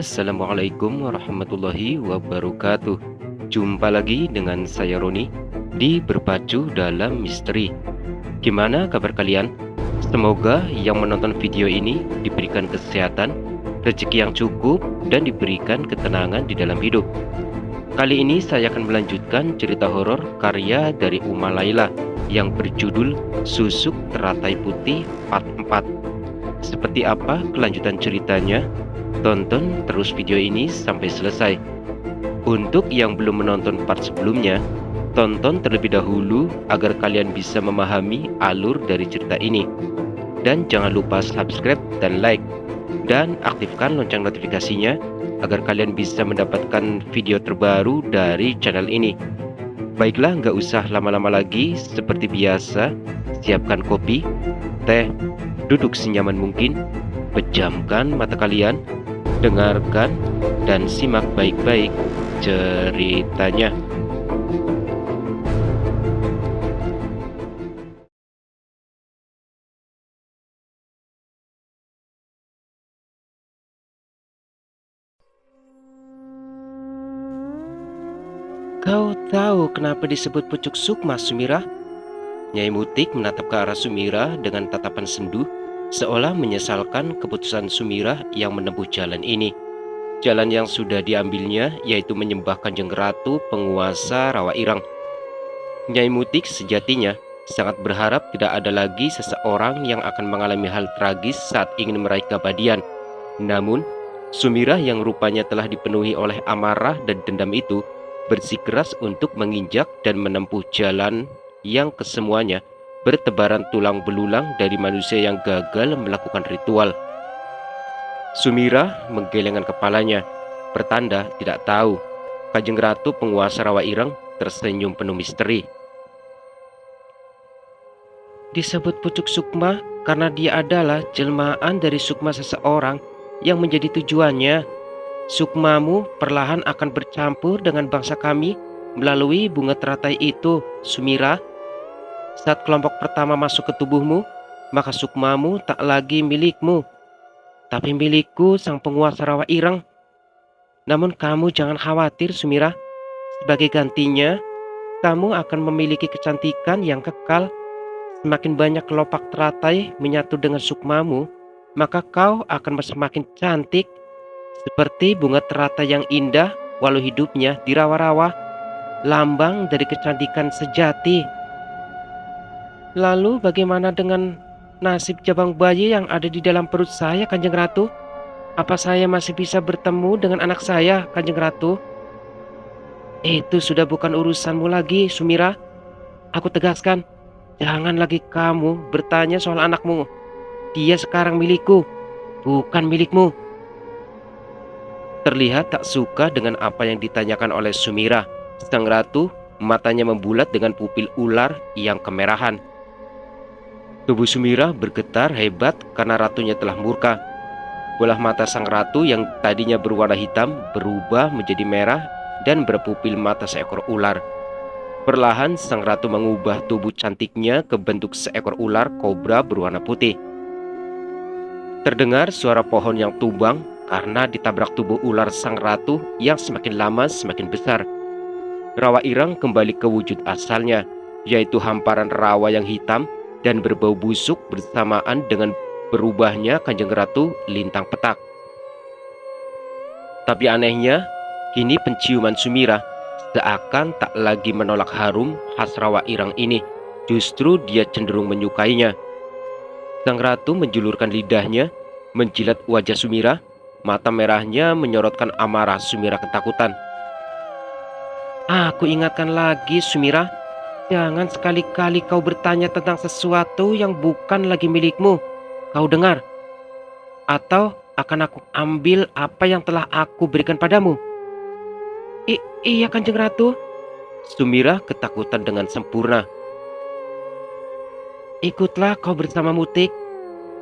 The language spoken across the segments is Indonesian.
Assalamualaikum warahmatullahi wabarakatuh. Jumpa lagi dengan saya Roni di Berpacu Dalam Misteri. Gimana kabar kalian? Semoga yang menonton video ini diberikan kesehatan, rezeki yang cukup, dan diberikan ketenangan di dalam hidup. Kali ini saya akan melanjutkan cerita horor karya dari Uma Laila yang berjudul Susuk Teratai Putih Part 4. Seperti apa kelanjutan ceritanya? Tonton terus video ini sampai selesai. Untuk yang belum menonton part sebelumnya, tonton terlebih dahulu agar kalian bisa memahami alur dari cerita ini. Dan jangan lupa subscribe dan like, dan aktifkan lonceng notifikasinya agar kalian bisa mendapatkan video terbaru dari channel ini. Baiklah, nggak usah lama-lama lagi. Seperti biasa, siapkan kopi, teh, duduk senyaman mungkin, pejamkan mata kalian, dengarkan dan simak baik-baik ceritanya. Kau tahu kenapa disebut pucuk sukma, Sumira? Nyai Mutik menatap ke arah Sumira dengan tatapan sendu, seolah menyesalkan keputusan Sumira yang menempuh jalan ini. Jalan yang sudah diambilnya, yaitu menyembah Kanjeng Ratu penguasa Rawa Ireng. Nyai Mutik sejatinya sangat berharap tidak ada lagi seseorang yang akan mengalami hal tragis saat ingin meraih keabadian. Namun, Sumira yang rupanya telah dipenuhi oleh amarah dan dendam itu bersikeras untuk menginjak dan menempuh jalan yang kesemuanya bertebaran tulang belulang dari manusia yang gagal melakukan ritual. Sumira menggelengkan kepalanya, pertanda tidak tahu. Kanjeng Ratu penguasa Rawa Ireng tersenyum penuh misteri. Disebut pucuk sukma karena dia adalah jelmaan dari sukma seseorang yang menjadi tujuannya. Sukmamu perlahan akan bercampur dengan bangsa kami melalui bunga teratai itu, Sumira. Saat kelompok pertama masuk ke tubuhmu, maka sukmamu tak lagi milikmu, tapi milikku sang penguasa Rawa Ireng. Namun kamu jangan khawatir, Sumira. Sebagai gantinya, kamu akan memiliki kecantikan yang kekal. Semakin banyak kelopak teratai menyatu dengan sukmamu, maka kau akan semakin cantik. Seperti bunga teratai yang indah walau hidupnya di rawa-rawa, lambang dari kecantikan sejati. Lalu bagaimana dengan nasib jabang bayi yang ada di dalam perut saya, Kanjeng Ratu? Apa saya masih bisa bertemu dengan anak saya, Kanjeng Ratu? Itu sudah bukan urusanmu lagi, Sumira. Aku tegaskan, jangan lagi kamu bertanya soal anakmu. Dia sekarang milikku, bukan milikmu. Terlihat tak suka dengan apa yang ditanyakan oleh Sumira. Sang ratu matanya membulat dengan pupil ular yang kemerahan. Tubuh Sumira bergetar hebat karena ratunya telah murka. Bola mata sang ratu yang tadinya berwarna hitam berubah menjadi merah dan berpupil mata seekor ular. Perlahan sang ratu mengubah tubuh cantiknya ke bentuk seekor ular kobra berwarna putih. Terdengar suara pohon yang tumbang karena ditabrak tubuh ular sang ratu yang semakin lama semakin besar. Rawa Ireng kembali ke wujud asalnya, yaitu hamparan rawa yang hitam dan berbau busuk bersamaan dengan berubahnya Kanjeng Ratu Lintang Petak. Tapi anehnya, kini penciuman Sumira seakan tak lagi menolak harum khas Rawa Ireng ini. Justru dia cenderung menyukainya. Sang ratu menjulurkan lidahnya, menjilat wajah Sumira. Mata merahnya menyorotkan amarah Sumira ketakutan. Aku ingatkan lagi, Sumira, jangan sekali-kali kau bertanya tentang sesuatu yang bukan lagi milikmu. Kau dengar? Atau akan aku ambil apa yang telah aku berikan padamu? Iya, Kanjeng Ratu. Sumira ketakutan dengan sempurna. Ikutlah kau bersama Mutik.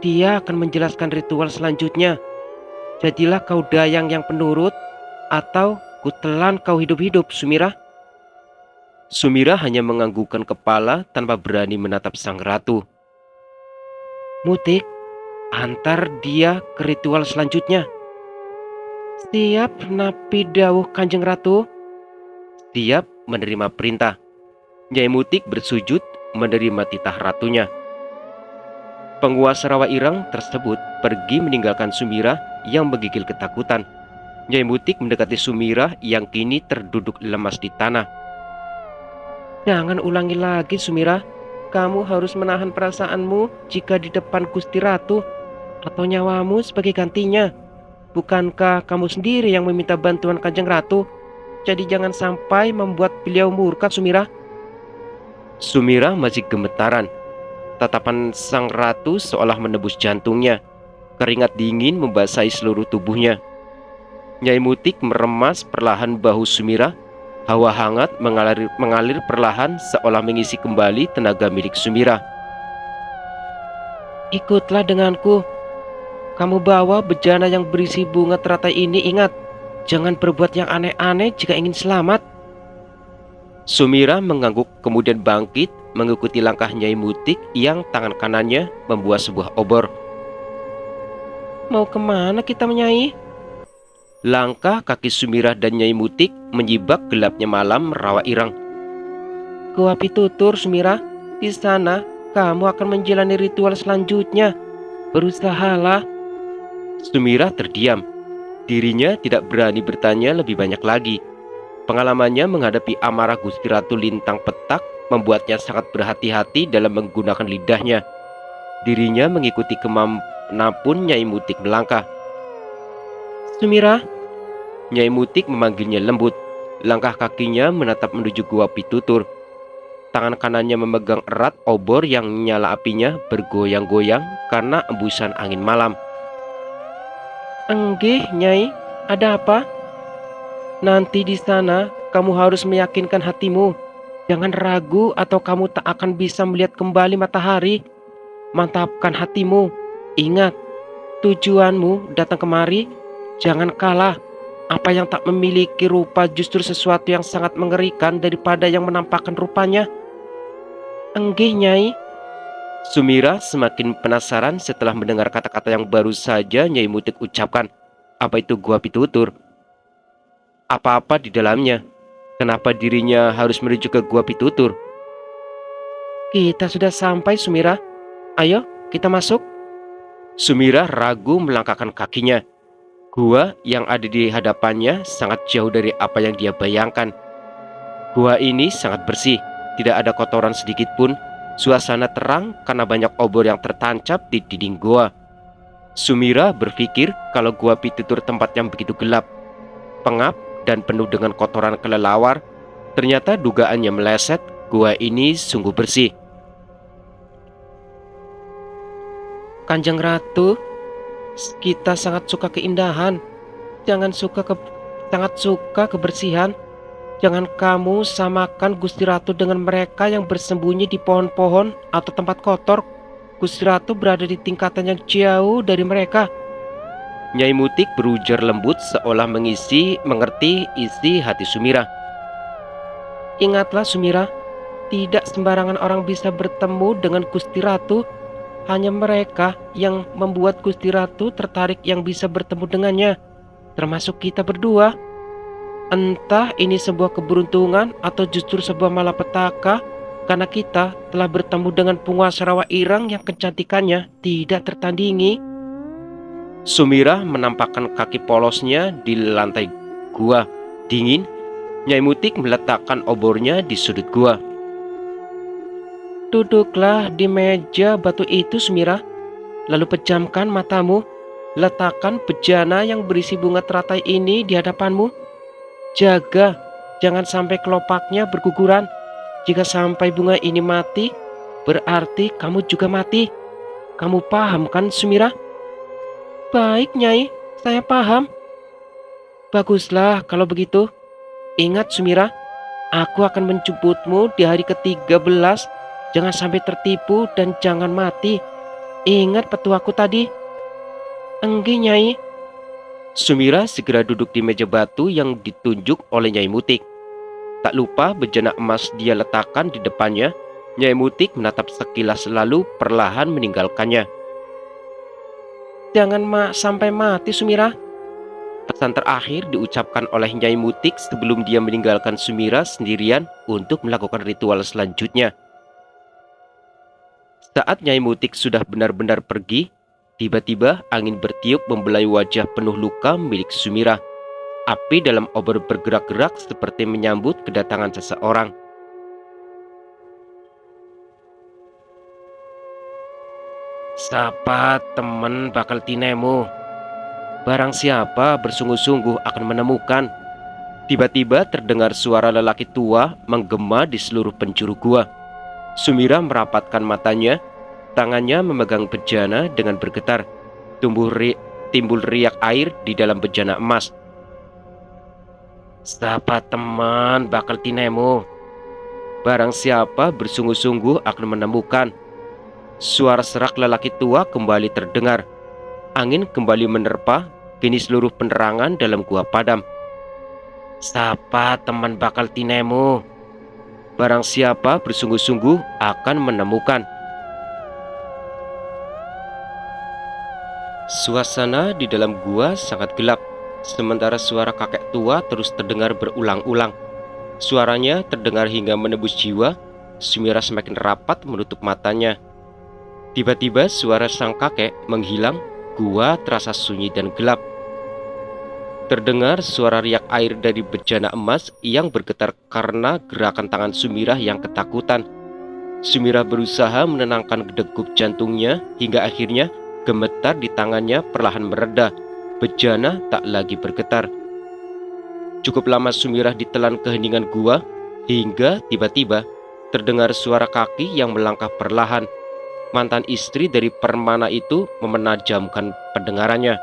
Dia akan menjelaskan ritual selanjutnya. Jadilah kau dayang yang penurut, atau kutelan kau hidup-hidup, Sumira. Sumira hanya menganggukkan kepala tanpa berani menatap sang ratu. Mutik, antar dia ke ritual selanjutnya. Siap napi dawuh Kanjeng Ratu. Siap menerima perintah. Nyai Mutik bersujud menerima titah ratunya. Penguasa Rawa Ireng tersebut pergi meninggalkan Sumirah yang menggigil ketakutan. Nyai Mutik mendekati Sumirah yang kini terduduk lemas di tanah. Jangan ulangi lagi, Sumirah. Kamu harus menahan perasaanmu jika di depan Gusti Ratu, atau nyawamu sebagai gantinya. Bukankah kamu sendiri yang meminta bantuan Kanjeng Ratu? Jadi jangan sampai membuat beliau murka, Sumirah. Sumirah masih gemetaran. Tatapan sang ratu seolah menembus jantungnya. Keringat dingin membasahi seluruh tubuhnya. Nyai Mutik meremas perlahan bahu Sumirah. Hawa hangat mengalir perlahan seolah mengisi kembali tenaga milik Sumirah. Ikutlah denganku. Kamu bawa bejana yang berisi bunga teratai ini, ingat. Jangan berbuat yang aneh-aneh jika ingin selamat. Sumirah mengangguk kemudian bangkit mengikuti langkah Nyai Mutik yang tangan kanannya membawa sebuah obor. Mau kemana kita, Nyai? Langkah kaki Sumirah dan Nyai Mutik menyibak gelapnya malam Rawa Ireng. Gua Pitutur, Sumirah. Di sana kamu akan menjalani ritual selanjutnya. Berusahalah. Sumirah terdiam. Dirinya tidak berani bertanya lebih banyak lagi. Pengalamannya menghadapi amarah Gusti Ratu Lintang Petak membuatnya sangat berhati-hati dalam menggunakan lidahnya. Dirinya mengikuti kemanapun Nyai Mutik melangkah. Sumirah, Nyai Mutik memanggilnya lembut. Langkah kakinya menatap menuju gua Pitutur. Tangan kanannya memegang erat obor yang nyala apinya bergoyang-goyang karena embusan angin malam. enggih, Nyai. Ada apa? Nanti di sana kamu harus meyakinkan hatimu. Jangan ragu atau kamu tak akan bisa melihat kembali matahari. Mantapkan hatimu. Ingat, tujuanmu datang kemari. Jangan kalah. Apa yang tak memiliki rupa justru sesuatu yang sangat mengerikan daripada yang menampakkan rupanya. Enggih, Nyai. Sumirah semakin penasaran setelah mendengar kata-kata yang baru saja Nyai Mutik ucapkan. Apa itu gua Pitutur? Apa-apa di dalamnya? Kenapa dirinya harus menuju ke gua Pitutur? Kita sudah sampai, Sumirah. Ayo, kita masuk. Sumirah ragu melangkahkan kakinya. Gua yang ada di hadapannya sangat jauh dari apa yang dia bayangkan. Gua ini sangat bersih, tidak ada kotoran sedikit pun. Suasana terang karena banyak obor yang tertancap di dinding gua. Sumirah berpikir kalau gua Pitutur tempat yang begitu gelap, pengap, dan penuh dengan kotoran kelelawar. Ternyata dugaannya meleset, gua ini sungguh bersih. Kanjeng Ratu, kita sangat suka keindahan. Sangat suka kebersihan. Jangan kamu samakan Gusti Ratu dengan mereka yang bersembunyi di pohon-pohon atau tempat kotor. Gusti Ratu berada di tingkatan yang jauh dari mereka. Nyai Mutik berujar lembut seolah mengerti isi hati Sumirah. Ingatlah, Sumirah, tidak sembarangan orang bisa bertemu dengan Gusti Ratu. Hanya mereka yang membuat Gusti Ratu tertarik yang bisa bertemu dengannya, termasuk kita berdua. Entah ini sebuah keberuntungan atau justru sebuah malapetaka, karena kita telah bertemu dengan penguasa Rawa Ireng yang kecantikannya tidak tertandingi. Sumirah menampakkan kaki polosnya di lantai gua. Dingin, Nyai Mutik meletakkan obornya di sudut gua. Duduklah di meja batu itu, Sumirah. Lalu pejamkan matamu. Letakkan bejana yang berisi bunga teratai ini di hadapanmu. Jaga, jangan sampai kelopaknya berguguran. Jika sampai bunga ini mati, berarti kamu juga mati. Kamu paham kan, Sumirah? Baik, Nyai, saya paham. Baguslah kalau begitu. Ingat, Sumirah, aku akan menjemputmu di hari ke-13. Jangan sampai tertipu dan jangan mati. Ingat petuaku tadi. Enggih, Nyai. Sumirah segera duduk di meja batu yang ditunjuk oleh Nyai Mutik. Tak lupa bejana emas dia letakkan di depannya. Nyai Mutik menatap sekilas lalu perlahan meninggalkannya. Jangan sampai mati, Sumirah. Pesan terakhir diucapkan oleh Nyai Mutik sebelum dia meninggalkan Sumira sendirian untuk melakukan ritual selanjutnya. Saat Nyai Mutik sudah benar-benar pergi, tiba-tiba angin bertiup membelai wajah penuh luka milik Sumira. Api dalam obor bergerak-gerak seperti menyambut kedatangan seseorang. Sapa teman bakal tinemu. Barang siapa bersungguh-sungguh akan menemukan. Tiba-tiba terdengar suara lelaki tua menggema di seluruh penjuru gua. Sumira merapatkan matanya, tangannya memegang bejana dengan bergetar. Timbul riak air di dalam bejana emas. Sapa teman bakal tinemu. Barang siapa bersungguh-sungguh akan menemukan. Suara serak lelaki tua kembali terdengar. Angin kembali menerpa, kini seluruh penerangan dalam gua padam. Sapa teman bakal tinemu. Barang siapa bersungguh-sungguh akan menemukan. Suasana di dalam gua sangat gelap, sementara suara kakek tua terus terdengar berulang-ulang. Suaranya terdengar hingga menembus jiwa. Sumira semakin rapat menutup matanya. Tiba-tiba suara sang kakek menghilang, gua terasa sunyi dan gelap. Terdengar suara riak air dari bejana emas yang bergetar karena gerakan tangan Sumira yang ketakutan. Sumira berusaha menenangkan degup jantungnya hingga akhirnya gemetar di tangannya perlahan mereda. Bejana tak lagi bergetar. Cukup lama Sumira ditelan keheningan gua hingga tiba-tiba terdengar suara kaki yang melangkah perlahan. Mantan istri dari Permana itu memenajamkan pendengarannya.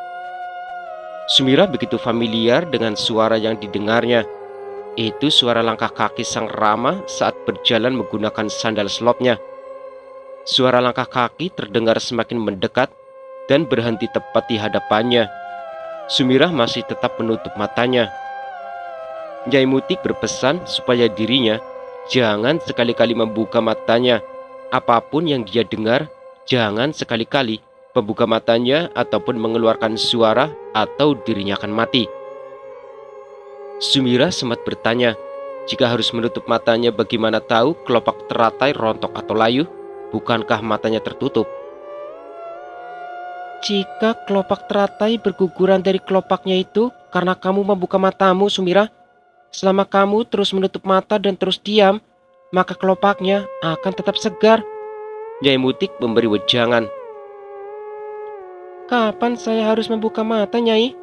Sumira begitu familiar dengan suara yang didengarnya. Itu suara langkah kaki sang Rama saat berjalan menggunakan sandal slopnya. Suara langkah kaki terdengar semakin mendekat dan berhenti tepat di hadapannya. Sumira masih tetap menutup matanya. Nyai Mutik berpesan supaya dirinya jangan sekali-kali membuka matanya. Apapun yang dia dengar, jangan sekali-kali membuka matanya ataupun mengeluarkan suara atau dirinya akan mati. Sumira sempat bertanya, jika harus menutup matanya bagaimana tahu kelopak teratai rontok atau layu? Bukankah matanya tertutup? Jika kelopak teratai berguguran dari kelopaknya itu karena kamu membuka matamu, Sumira. Selama kamu terus menutup mata dan terus diam, maka kelopaknya akan tetap segar. Nyai Mutik memberi wejangan. Kapan saya harus membuka mata, Nyai?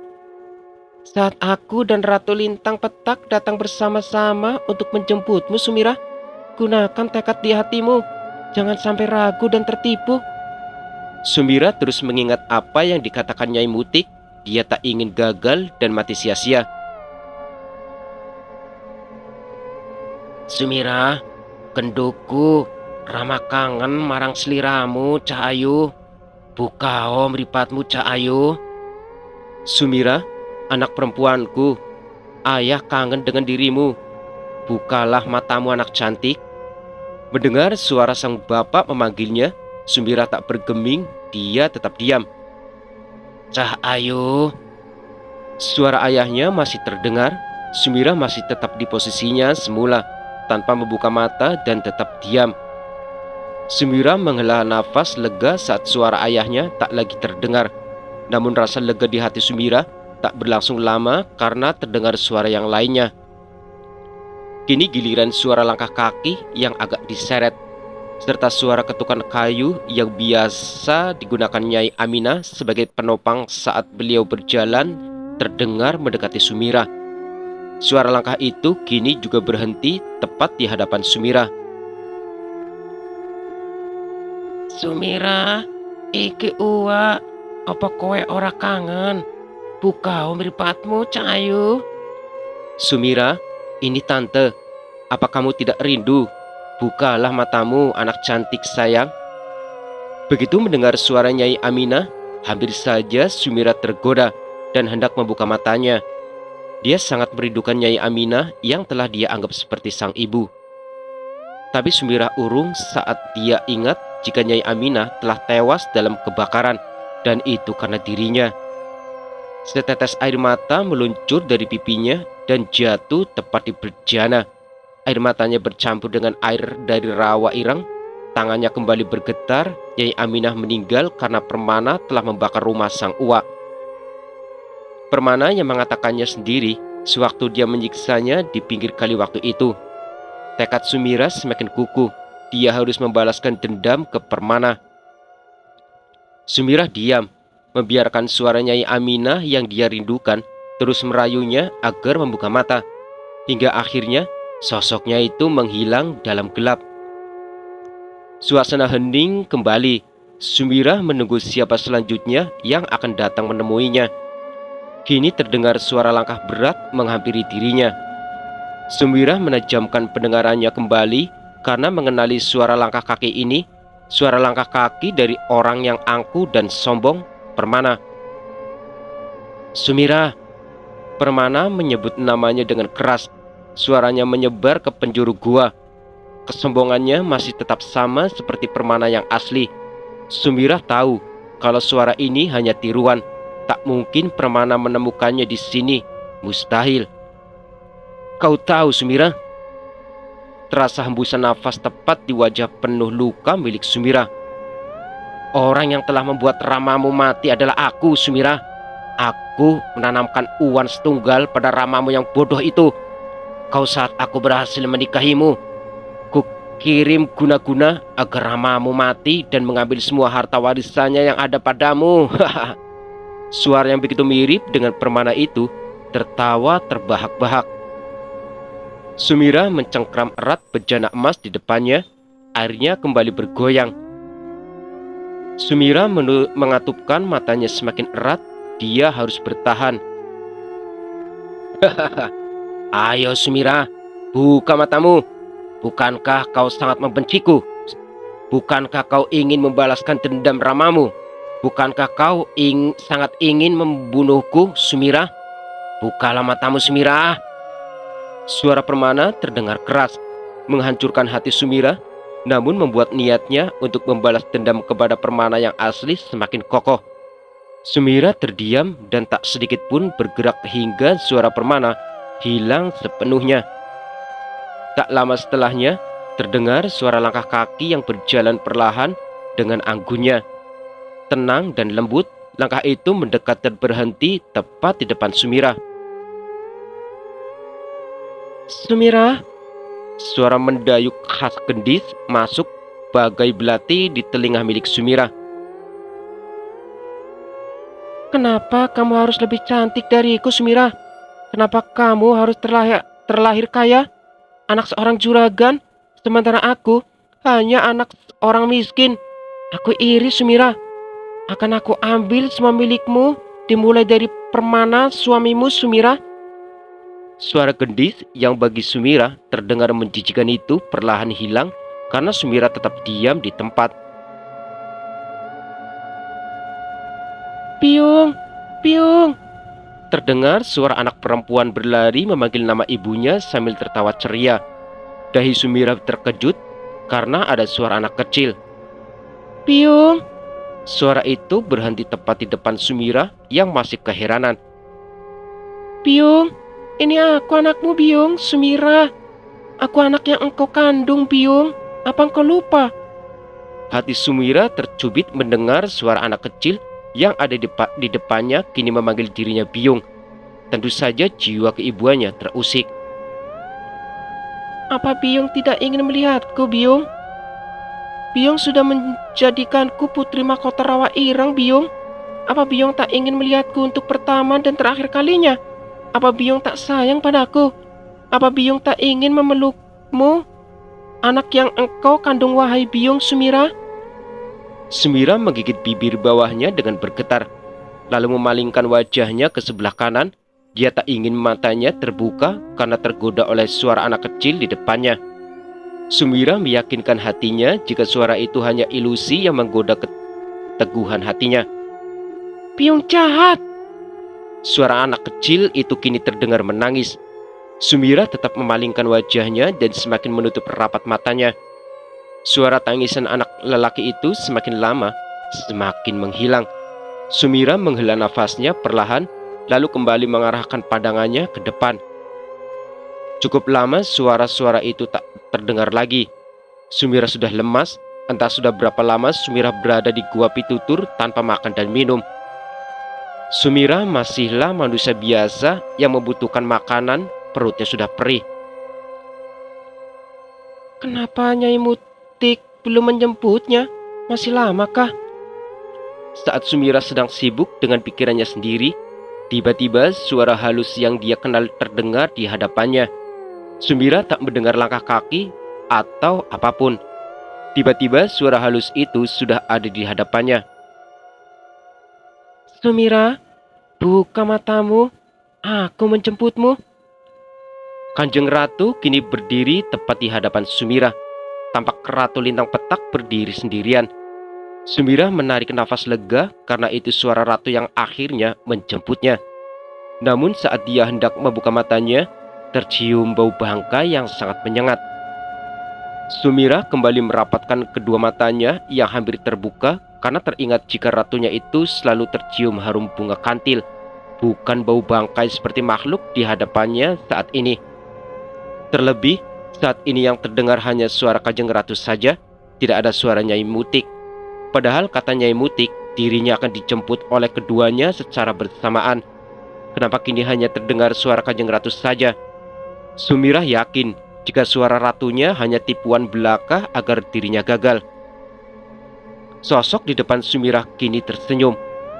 Saat aku dan Ratu Lintang Petak datang bersama-sama untuk menjemputmu, Sumira. Gunakan tekad di hatimu. Jangan sampai ragu dan tertipu. Sumira terus mengingat apa yang dikatakan Nyai Mutik. Dia tak ingin gagal dan mati sia-sia. Sumira, kenduku, Rama kangen marang seliramu, Cak Ayu. Bukao mripatmu, Cak Ayu. Sumira, anak perempuanku, ayah kangen dengan dirimu. Bukalah matamu, anak cantik. Mendengar suara sang bapak memanggilnya, Sumira tak bergeming, dia tetap diam. Cak Ayu. Suara ayahnya masih terdengar. Sumira masih tetap di posisinya semula, tanpa membuka mata dan tetap diam. Sumira menghela nafas lega saat suara ayahnya tak lagi terdengar. Namun rasa lega di hati Sumira tak berlangsung lama karena terdengar suara yang lainnya. Kini giliran suara langkah kaki yang agak diseret, serta suara ketukan kayu yang biasa digunakan Nyai Aminah sebagai penopang saat beliau berjalan terdengar mendekati Sumira. Suara langkah itu kini juga berhenti tepat di hadapan Sumira. Sumira, iki uwa, apa kowe ora kangen? Bukao mripatmu, Cak Ayu. Sumira, ini tante. Apa kamu tidak rindu? Bukalah matamu, anak cantik sayang. Begitu mendengar suara Nyai Aminah, hampir saja Sumira tergoda dan hendak membuka matanya. Dia sangat merindukan Nyai Aminah yang telah dia anggap seperti sang ibu. Tapi Sumira urung saat dia ingat jika Nyai Aminah telah tewas dalam kebakaran, dan itu karena dirinya. Setetes air mata meluncur dari pipinya dan jatuh tepat di bejana. Air matanya bercampur dengan air dari rawa ireng. Tangannya kembali bergetar. Nyai Aminah meninggal karena Permana telah membakar rumah sang uak. Permana yang mengatakannya sendiri sewaktu dia menyiksanya di pinggir kali waktu itu. Tekad Sumira semakin kukuh. Dia harus membalaskan dendam ke Permana. Sumira diam, membiarkan suara Nyai Aminah yang dia rindukan terus merayunya agar membuka mata. Hingga akhirnya sosoknya itu menghilang dalam gelap. Suasana hening kembali. Sumira menunggu siapa selanjutnya yang akan datang menemuinya. Kini terdengar suara langkah berat menghampiri dirinya. Sumira menajamkan pendengarannya kembali karena mengenali suara langkah kaki ini. Suara langkah kaki dari orang yang angkuh dan sombong, Permana. Sumira. Permana menyebut namanya dengan keras. Suaranya menyebar ke penjuru gua. Kesombongannya masih tetap sama seperti Permana yang asli. Sumira tahu kalau suara ini hanya tiruan. Tak mungkin Permana menemukannya di sini. Mustahil. Kau tahu, Sumira? Terasa hembusan nafas tepat di wajah penuh luka milik Sumira. Orang yang telah membuat ramamu mati adalah aku, Sumira. Aku menanamkan uan setunggal pada ramamu yang bodoh itu. Kau saat aku berhasil menikahimu. Ku kirim guna-guna agar ramamu mati dan mengambil semua harta warisannya yang ada padamu. Suara yang begitu mirip dengan Permana itu tertawa terbahak-bahak. Sumira mencengkram erat bejana emas di depannya. Airnya kembali bergoyang. Sumira mengatupkan matanya semakin erat. Dia harus bertahan. Ayo Sumira, buka matamu. Bukankah kau sangat membenciku? Bukankah kau ingin membalaskan dendam ramamu? Bukankah kau sangat ingin membunuhku, Sumira? Bukalah matamu, Sumira. Suara Permana terdengar keras, menghancurkan hati Sumira, namun membuat niatnya untuk membalas dendam kepada Permana yang asli semakin kokoh. Sumira terdiam dan tak sedikit pun bergerak hingga suara Permana hilang sepenuhnya. Tak lama setelahnya, terdengar suara langkah kaki yang berjalan perlahan dengan anggunnya. Tenang dan lembut, langkah itu mendekat dan berhenti tepat di depan Sumira. Sumira, suara mendayuk khas Gendis masuk bagai belati di telinga milik Sumira. Kenapa kamu harus lebih cantik dariku, Sumira? Kenapa kamu harus terlahir kaya, anak seorang juragan, sementara aku hanya anak orang miskin? Aku iri, Sumira. Akan aku ambil semua milikmu, dimulai dari Permana suamimu, Sumira. Suara Gendis yang bagi Sumira terdengar menjijikan itu perlahan hilang karena Sumira tetap diam di tempat. Piung, Piung. Terdengar suara anak perempuan berlari memanggil nama ibunya sambil tertawa ceria. Dahi Sumira terkejut karena ada suara anak kecil. Piung. Suara itu berhenti tepat di depan Sumira yang masih keheranan. Piung. Ini aku anakmu, Biung, Sumira. Aku anak yang engkau kandung, Biung. Apa engkau lupa? Hati Sumira tercubit mendengar suara anak kecil yang ada di depannya kini memanggil dirinya Biung. Tentu saja jiwa keibuannya terusik. Apa Biung tidak ingin melihatku, Biung? Biung sudah menjadikanku putri mahkota rawa ireng, Biung. Apa Biung tak ingin melihatku untuk pertama dan terakhir kalinya? Apa Biung tak sayang padaku? Apa Biung tak ingin memelukmu? Anak yang engkau kandung, wahai Biung, Sumira. Sumira menggigit bibir bawahnya dengan bergetar, lalu memalingkan wajahnya ke sebelah kanan. Dia tak ingin matanya terbuka karena tergoda oleh suara anak kecil di depannya. Sumira meyakinkan hatinya jika suara itu hanya ilusi yang menggoda keteguhan hatinya. Biung jahat! Suara anak kecil itu kini terdengar menangis. Sumira tetap memalingkan wajahnya dan semakin menutup rapat matanya. Suara tangisan anak lelaki itu semakin lama, semakin menghilang. Sumira menghela nafasnya perlahan. lalu kembali mengarahkan pandangannya ke depan. Cukup lama suara-suara itu tak terdengar lagi. Sumira sudah lemas. Entah sudah berapa lama Sumira berada di gua Pitutur tanpa makan dan minum. Sumira masihlah manusia biasa yang membutuhkan makanan, perutnya sudah perih. Kenapa Nyai Mutik belum menjemputnya? Masih lama kah? Saat Sumira sedang sibuk dengan pikirannya sendiri, tiba-tiba suara halus yang dia kenal terdengar di hadapannya. Sumira tak mendengar langkah kaki atau apapun. Tiba-tiba suara halus itu sudah ada di hadapannya. Sumira, buka matamu. Aku menjemputmu. Kanjeng Ratu kini berdiri tepat di hadapan Sumira. Tampak Ratu Lintang Petak berdiri sendirian. Sumira menarik nafas lega karena itu suara Ratu yang akhirnya menjemputnya. Namun saat dia hendak membuka matanya, tercium bau bangkai yang sangat menyengat. Sumira kembali merapatkan kedua matanya yang hampir terbuka karena teringat jika ratunya itu selalu tercium harum bunga kantil, bukan bau bangkai seperti makhluk di hadapannya saat ini. Terlebih, saat ini yang terdengar hanya suara Kanjeng Ratu saja, tidak ada suara Nyai Mutik. Padahal kata Nyai Mutik, dirinya akan dijemput oleh keduanya secara bersamaan. Kenapa kini hanya terdengar suara Kanjeng Ratu saja? Sumira yakin jika suara ratunya hanya tipuan belaka agar dirinya gagal. Sosok di depan Sumira kini tersenyum.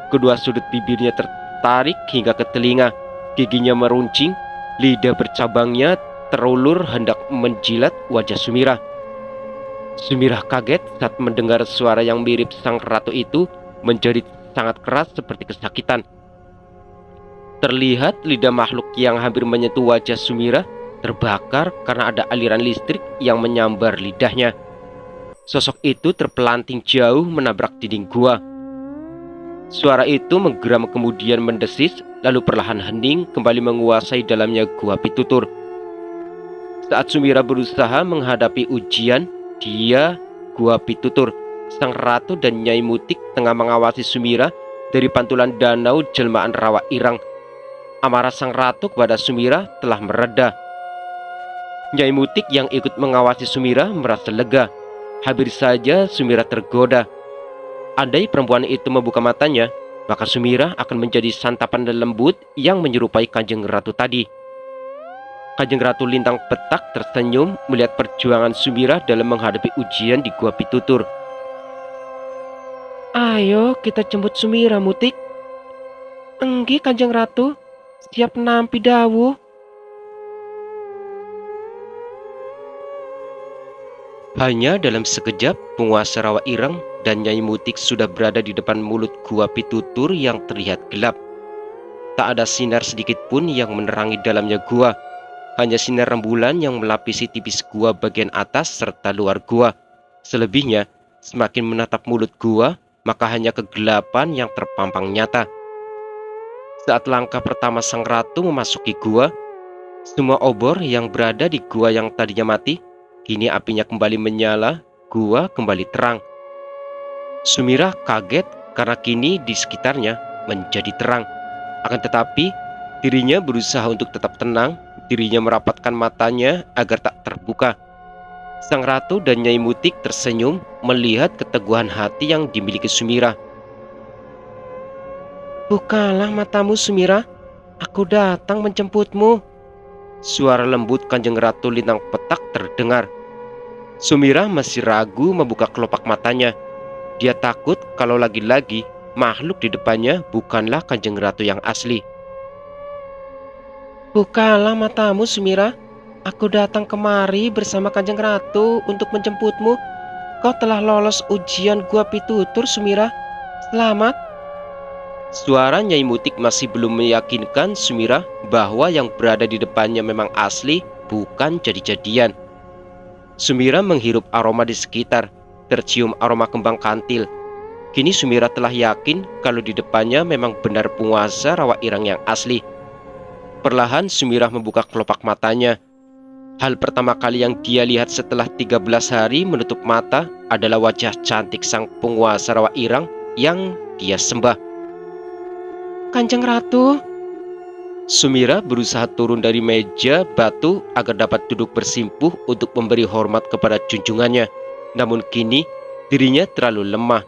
Kedua sudut bibirnya tertarik hingga ke telinga. Giginya meruncing, lidah bercabangnya terulur hendak menjilat wajah Sumira. Sumira kaget saat mendengar suara yang mirip sang ratu itu menjadi sangat keras seperti kesakitan. Terlihat lidah makhluk yang hampir menyentuh wajah Sumira terbakar karena ada aliran listrik yang menyambar lidahnya. Sosok itu terpelanting jauh menabrak dinding gua. Suara itu menggeram kemudian mendesis, lalu perlahan hening kembali menguasai dalamnya gua Pitutur. Saat Sumira berusaha menghadapi ujian, gua Pitutur, sang ratu dan Nyai Mutik tengah mengawasi Sumira dari pantulan danau jelmaan Rawa Irang. Amarah sang ratu kepada Sumira telah mereda. Nyai Mutik yang ikut mengawasi Sumira merasa lega. Hampir saja Sumira tergoda. Andai perempuan itu membuka matanya, maka Sumira akan menjadi santapan dan lembut yang menyerupai Kanjeng Ratu tadi. Kanjeng Ratu Lintang Petak tersenyum melihat perjuangan Sumira dalam menghadapi ujian di Gua Pitutur. Ayo kita jemput Sumira, Mutik. Enggi Kanjeng Ratu, siap nampi dawuh. Hanya dalam sekejap, penguasa Rawa Ireng dan Nyai Mutik sudah berada di depan mulut Gua Pitutur yang terlihat gelap. Tak ada sinar sedikit pun yang menerangi dalamnya gua. Hanya sinar rembulan yang melapisi tipis gua bagian atas serta luar gua. Selebihnya, semakin menatap mulut gua, maka hanya kegelapan yang terpampang nyata. Saat langkah pertama sang ratu memasuki gua, semua obor yang berada di gua yang tadinya mati, kini apinya kembali menyala, gua kembali terang. Sumira kaget karena kini di sekitarnya menjadi terang. Akan tetapi, dirinya berusaha untuk tetap tenang, dirinya merapatkan matanya agar tak terbuka. Sang ratu dan Nyai Mutik tersenyum melihat keteguhan hati yang dimiliki Sumira. Bukalah matamu, Sumira. Aku datang menjemputmu. Suara lembut Kanjeng Ratu Lintang Petak terdengar. Sumira masih ragu membuka kelopak matanya. Dia takut kalau lagi-lagi makhluk di depannya bukanlah Kanjeng Ratu yang asli. Bukalah matamu, Sumira. Aku datang kemari bersama Kanjeng Ratu untuk menjemputmu. Kau telah lolos ujian Gua Pitutur, Sumira. Selamat. Suara Nyai Mutik masih belum meyakinkan Sumira bahwa yang berada di depannya memang asli, bukan jadi-jadian. Sumira menghirup aroma di sekitar, tercium aroma kembang kantil. Kini Sumira telah yakin kalau di depannya memang benar penguasa Rawa Ireng yang asli. Perlahan Sumira membuka kelopak matanya. Hal pertama kali yang dia lihat setelah 13 hari menutup mata adalah wajah cantik sang penguasa Rawa Ireng yang dia sembah. Kanjeng Ratu, Sumira berusaha turun dari meja batu agar dapat duduk bersimpuh untuk memberi hormat kepada junjungannya. Namun kini dirinya terlalu lemah.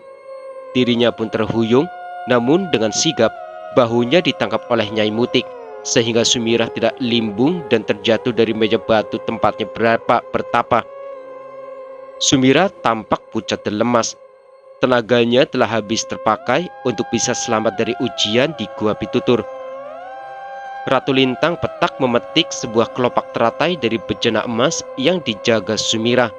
Dirinya pun terhuyung, namun dengan sigap bahunya ditangkap oleh Nyai Mutik sehingga Sumira tidak limbung dan terjatuh dari meja batu tempatnya bertapa. Sumira tampak pucat dan lemas. Tenaganya telah habis terpakai untuk bisa selamat dari ujian di Gua Pitutur. Ratu Lintang petak memetik sebuah kelopak teratai dari bejana emas yang dijaga Sumira.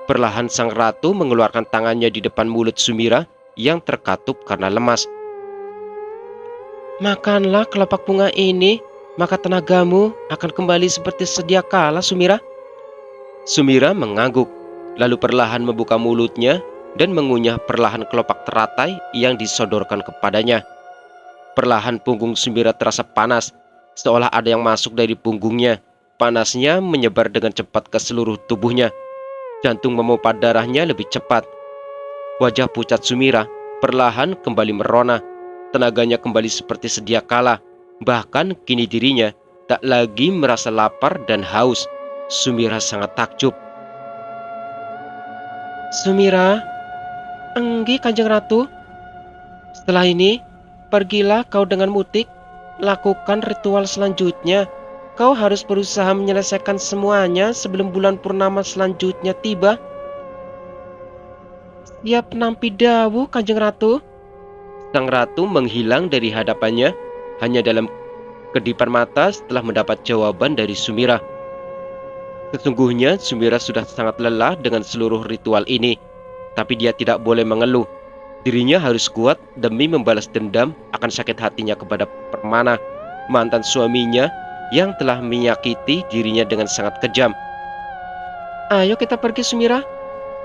Perlahan sang ratu mengeluarkan tangannya di depan mulut Sumira yang terkatup karena lemas. Makanlah kelopak bunga ini, maka tenagamu akan kembali seperti sedia kala, Sumira. Sumira mengangguk, lalu perlahan membuka mulutnya dan mengunyah perlahan kelopak teratai yang disodorkan kepadanya. Perlahan punggung Sumira terasa panas, seolah ada yang masuk dari punggungnya. Panasnya menyebar dengan cepat ke seluruh tubuhnya. Jantung memompa darahnya lebih cepat. Wajah pucat Sumira perlahan kembali merona. Tenaganya kembali seperti sedia kala. Bahkan kini dirinya tak lagi merasa lapar dan haus. Sumira sangat takjub. Sumira, enggi Kanjeng Ratu. Setelah ini, pergilah kau dengan Mutik. Lakukan ritual selanjutnya. Kau harus berusaha menyelesaikan semuanya sebelum bulan purnama selanjutnya tiba. Siap nampi dawuh, Kanjeng Ratu. Sang ratu menghilang dari hadapannya hanya dalam kedipan mata setelah mendapat jawaban dari Sumira. Sesungguhnya Sumira sudah sangat lelah dengan seluruh ritual ini, tapi dia tidak boleh mengeluh. Dirinya harus kuat demi membalas dendam akan sakit hatinya kepada Permana, mantan suaminya yang telah menyakiti dirinya dengan sangat kejam. Ayo kita pergi, Sumira.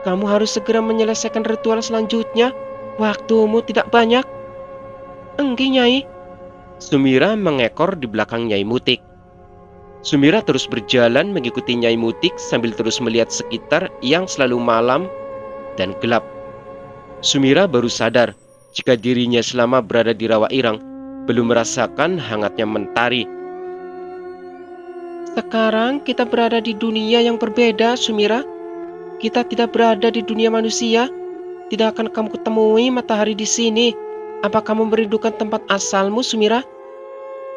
Kamu harus segera menyelesaikan ritual selanjutnya. Waktumu tidak banyak. Enggi, Nyai. Sumira mengekor di belakang Nyai Mutik. Sumira terus berjalan mengikuti Nyai Mutik sambil terus melihat sekitar yang selalu malam dan gelap. Sumira baru sadar jika dirinya selama berada di Rawa Irang belum merasakan hangatnya mentari. Sekarang kita berada di dunia yang berbeda, Sumira. Kita tidak berada di dunia manusia. Tidak akan kamu ketemui matahari di sini. Apa kamu merindukan tempat asalmu, Sumira?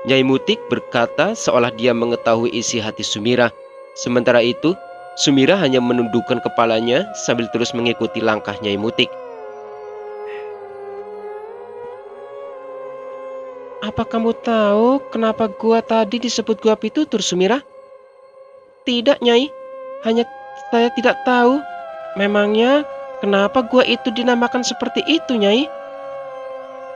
Nyai Mutik berkata seolah dia mengetahui isi hati Sumira. Sementara itu, Sumira hanya menundukkan kepalanya sambil terus mengikuti langkah Nyai Mutik. Apa kamu tahu kenapa gua tadi disebut Gua Pitutur, Sumira? Tidak, Nyai. Hanya saya tidak tahu. Memangnya kenapa gua itu dinamakan seperti itu, Nyai?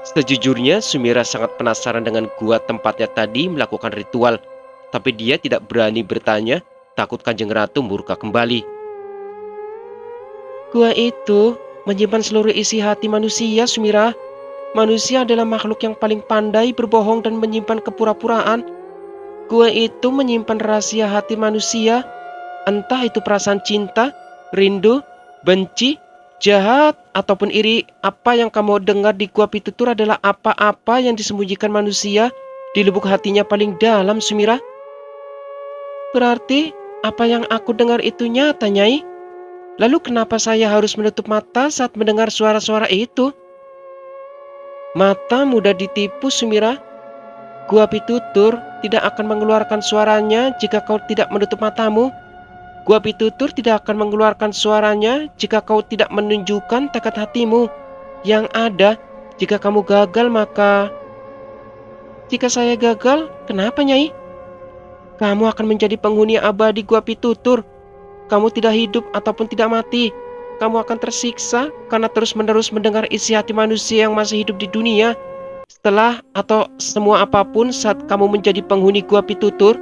Sejujurnya Sumira sangat penasaran dengan gua tempatnya tadi melakukan ritual, tapi dia tidak berani bertanya, takut Kanjeng Ratu murka kembali. Gua itu menyimpan seluruh isi hati manusia, Sumira. Manusia adalah makhluk yang paling pandai berbohong dan menyimpan kepura-puraan. Gua itu menyimpan rahasia hati manusia, entah itu perasaan cinta, rindu, benci, jahat, ataupun iri. Apa yang kamu dengar di Gua Pitutur adalah apa-apa yang disembunyikan manusia di lubuk hatinya paling dalam, Sumira. Berarti apa yang aku dengar itu nyata, Nyai. Lalu kenapa saya harus menutup mata saat mendengar suara-suara itu? Mata mudah ditipu, Sumira. Gua Pitutur tidak akan mengeluarkan suaranya jika kau tidak menutup matamu. Gua Pitutur tidak akan mengeluarkan suaranya jika kau tidak menunjukkan tekad hatimu. Yang ada, jika kamu gagal maka... Jika saya gagal, kenapa, Nyai? Kamu akan menjadi penghuni abadi Gua Pitutur. Kamu tidak hidup ataupun tidak mati. Kamu akan tersiksa karena terus-menerus mendengar isi hati manusia yang masih hidup di dunia. Setelah atau semua apapun saat kamu menjadi penghuni Gua Pitutur,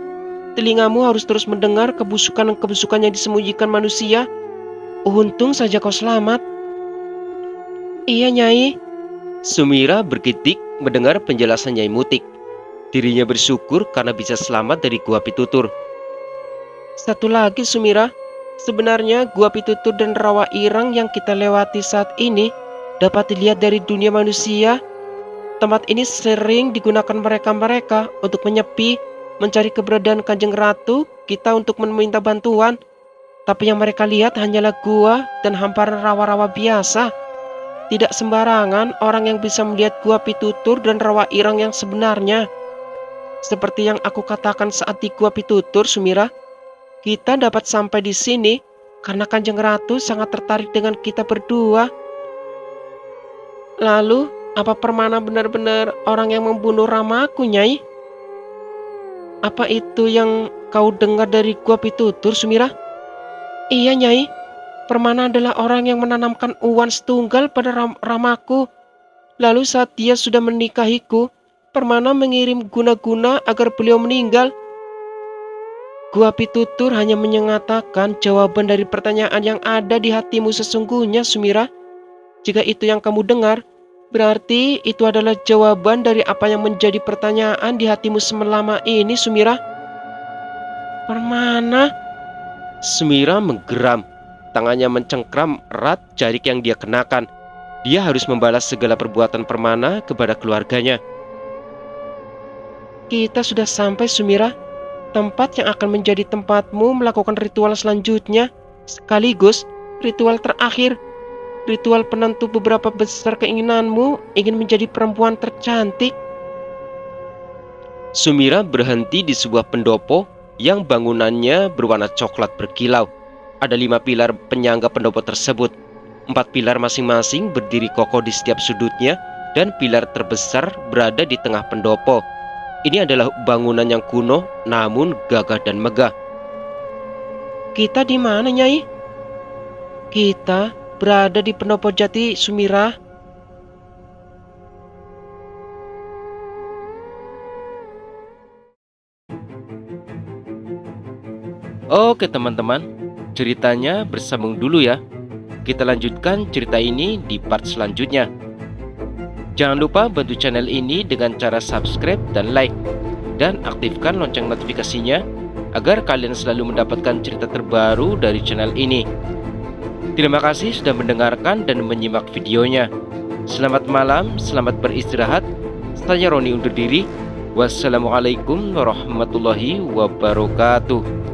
telingamu harus terus mendengar kebusukan yang disembunyikan manusia. Untung saja kau selamat. Iya, Nyai. Sumira bergidik mendengar penjelasan Nyai Mutik. Dirinya bersyukur karena bisa selamat dari Gua Pitutur. Satu lagi, Sumira. Sebenarnya Gua Pitutur dan Rawa Irang yang kita lewati saat ini dapat dilihat dari dunia manusia. Tempat ini sering digunakan mereka-mereka untuk menyepi, mencari keberadaan Kanjeng Ratu kita untuk meminta bantuan. Tapi yang mereka lihat hanyalah gua dan hamparan rawa-rawa biasa. Tidak sembarangan orang yang bisa melihat Gua Pitutur dan Rawa Ireng yang sebenarnya. Seperti yang aku katakan saat di Gua Pitutur, Sumira, kita dapat sampai di sini karena Kanjeng Ratu sangat tertarik dengan kita berdua. Lalu, apa Permana benar-benar orang yang membunuh Ramaku, Nyai? Apa itu yang kau dengar dari Gua Pitutur, Sumira? Iya, Nyai. Permana adalah orang yang menanamkan uwan setunggal pada Ramaku. Lalu saat dia sudah menikahiku, Permana mengirim guna-guna agar beliau meninggal. Gua Pitutur hanya menyatakan jawaban dari pertanyaan yang ada di hatimu sesungguhnya, Sumira. Jika itu yang kamu dengar, berarti itu adalah jawaban dari apa yang menjadi pertanyaan di hatimu selama ini, Sumira. Permana? Sumira menggeram. Tangannya mencengkram erat jarik yang dia kenakan. Dia harus membalas segala perbuatan Permana kepada keluarganya. Kita sudah sampai, Sumira. Tempat yang akan menjadi tempatmu melakukan ritual selanjutnya. Sekaligus ritual terakhir. Ritual penentu beberapa besar keinginanmu ingin menjadi perempuan tercantik. Sumira berhenti di sebuah pendopo yang bangunannya berwarna coklat berkilau. Ada 5 pilar penyangga pendopo tersebut. 4 pilar masing-masing berdiri kokoh di setiap sudutnya dan pilar terbesar berada di tengah pendopo. Ini adalah bangunan yang kuno namun gagah dan megah. Kita di mana, Nyai? Kita berada di pendopo jati, Sumira. Oke teman-teman, ceritanya bersambung dulu ya. Kita lanjutkan cerita ini di part selanjutnya. Jangan lupa bantu channel ini dengan cara subscribe dan like, dan aktifkan lonceng notifikasinya agar kalian selalu mendapatkan cerita terbaru dari channel ini. Terima kasih sudah mendengarkan dan menyimak videonya. Selamat malam, selamat beristirahat. Saya Roni undur diri. Wassalamualaikum warahmatullahi wabarakatuh.